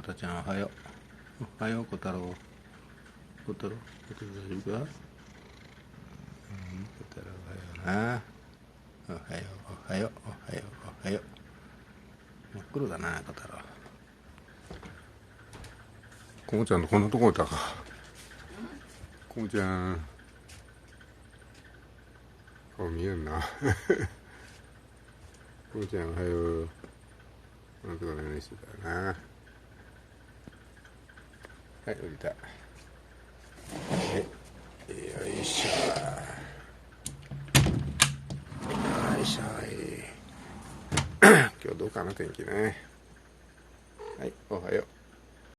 たちゃんおはよう。おはよう、小太郎。小太郎大丈夫か？小太郎おはような。おはよう、おはよう、おはよう、おはよう。真っ黒だな、小太郎。こもちゃんのこんなとこいたか。こもちゃん。顔見えんな。こもちゃんおはよう。このとこ何してたな。はい、降りた。はい、よいしょ。よいしょ。今日どうかな、天気ね。はい、おはよう。